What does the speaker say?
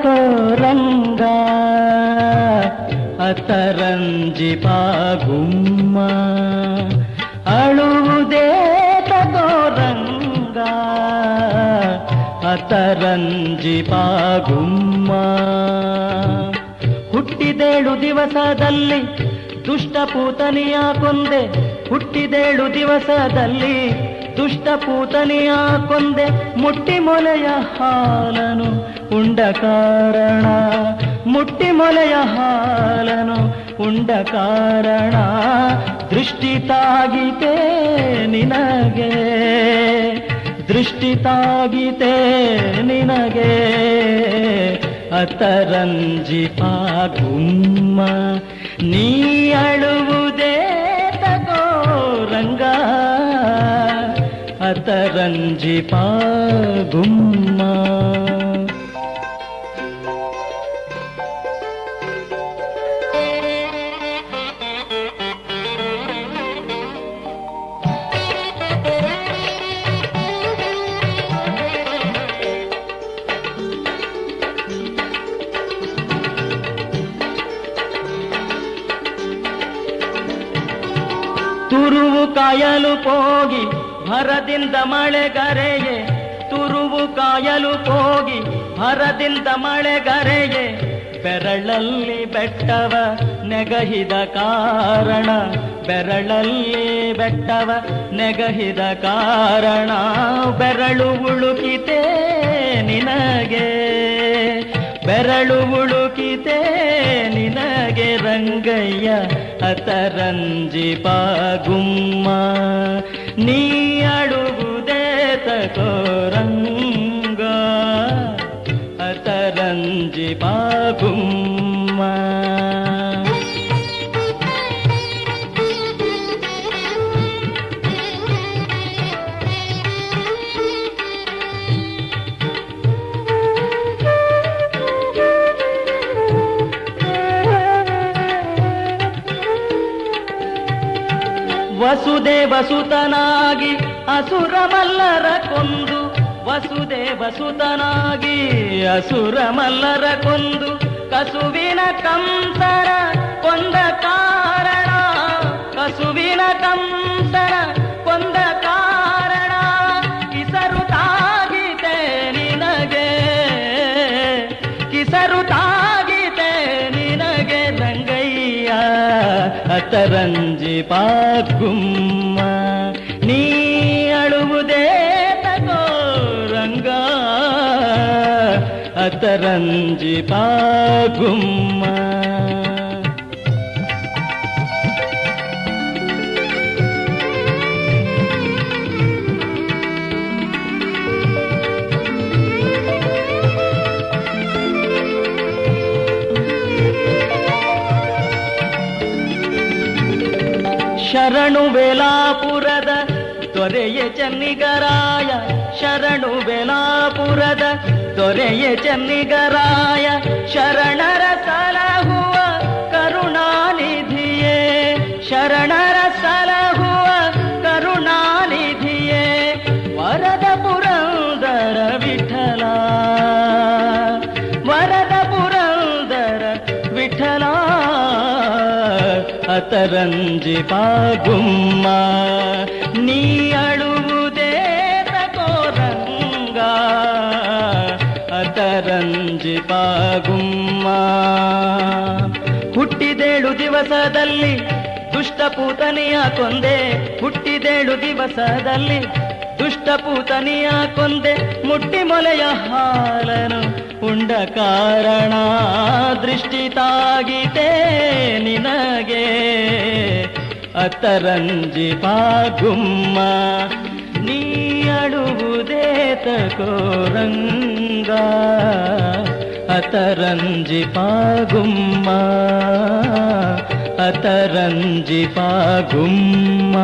ತಗೋರಂಗ ಅತರಂಜಿ ಪಾಗುಮ್ಮ ಅಳುವುದೇ ತಗೋರಂಗ ಅತರಂಜಿ ಪಾಗುಮ್ಮ ಹುಟ್ಟಿದೇಳು ದಿವಸದಲ್ಲಿ ದುಷ್ಟಪೂತನಿಯ ಕೊಂದೆ ಹುಟ್ಟಿದೇಳು ದಿವಸದಲ್ಲಿ ದುಷ್ಟಪೂತನಿಯ ಕೊಂದೆ ಮುಟ್ಟಿ ಮೊಲೆಯ ಹಾಲನು ಉಂಡ ಕಾರಣ ಮುಟ್ಟಿ ಮೊಲೆಯ ಹಾಲನು ಉಂಡ ಕಾರಣ ದೃಷ್ಟಿ ತಾಗಿತೆ ನಿನಗೆ ದೃಷ್ಟಿ ತಾಗಿತೆ ನಿನಗೆ ಅತರಂಜಿ ಪಾಗುಮ್ಮ ನೀ ಅಳುವುದೇ ತಗೋರಂಗ ಅತರಂಜಿ ಪಾಗುಮ್ಮ ತುರುವು ಕಾಯಲು ಹೋಗಿ ಭರದಿಂದ ಮಳೆಗರೆಯೇ ತುರುವು ಕಾಯಲು ಹೋಗಿ ಭರದಿಂದ ಮಳೆಗರೆಯೇ ಬೆರಳಲ್ಲಿ ಬೆಟ್ಟವ ನೆಗಹಿದ ಕಾರಣ ಬೆರಳಲ್ಲಿ ಬೆಟ್ಟವ ನೆಗಹಿದ ಕಾರಣ ಬೆರಳು ಉಳುಕಿತೆ ನಿನಗೆ ಬೆರಳು ಉಳುಕಿತೆ ನಿನಗೆ ರಂಗಯ್ಯ ಅತರಂಜಿ ಪಾಗುಮ್ಮ ನೀ ಅಳುವುದೇ ತಗೋರಂಗ ಅತರಂಜಿ ಪಾಗುಮ್ಮ ವಸುದೇವಸುತನಾಗಿ ಅಸುರ ಮಲ್ಲರ ಕೊಂದು ವಸುದೇವಸುತನಾಗಿ ಅಸುರ ಮಲ್ಲರ ಕೊಂದು ಕಸುವಿನ ಕಂಸರ ಕೊಂದ ಕಾರಣ ಕಸುವಿನ ಕಂಸರ ಕೊಂದ ಕಾರಣ ಕಿಸರು ತಾಗಿತೆ ನಿನಗೆ ಕಿಸರು ತಾಗಿತೆ ನಿನಗೆ ರಂಗಯ್ಯ ಅತರಂಜಿ ಪಾಗುಮ್ಮ ನೀ ಅಳುವುದೇ ತಗೋರಂಗ ಅತರಂಜಿ ಪಾಗುಮ್ಮ ಶರಣು ವೇಲಾಪುರದ ದೊರೆಯ ಚೆನ್ನಿಗರಾಯ ಶರಣು ವೇಲಾಪುರದ ದೊರೆಯ ಚೆನ್ನಿಗರಾಯ ಶರಣರ ಸಲಹುವ ಕರುಣಾನಿಧಿಯೇ ಶರಣರ ಸಲಹುವ ಕರುಣಾನಿಧಿಯೇ ವರದ ಪುರಂದರ ವಿಠಲ ವರದ ಪುರಂದರ ವಿಠಲ ಅತರಂಜಿ ಪಾಗುಮ್ಮ ನೀ ಅಳುವುದೇ ತಗೋರಂಗ ಅತರಂಜಿ ಪಾಗುಮ್ಮ ಹುಟ್ಟಿದೇಳು ದಿವಸದಲ್ಲಿ ದುಷ್ಟಪೂತನಿಯ ಕೊಂದೆ ಹುಟ್ಟಿದೇಳು ದಿವಸದಲ್ಲಿ ದುಷ್ಟಪೂತನಿಯ ಕೊಂದೆ ಮುಟ್ಟಿ ಮೊಲೆಯ ಹಾಲನು ಉಂಡ ಕಾರಣ ದೃಷ್ಟಿ ತಾಗಿತೆ ನಿನಗೆ ಅತರಂಜಿ ಪಾಗುಮ್ಮ ನೀ ಅಳುವುದೇ ತಗೋರಂಗ ಅತರಂಜಿ ಪಾಗುಮ್ಮ ಅತರಂಜಿ ಪಾಗುಮ್ಮ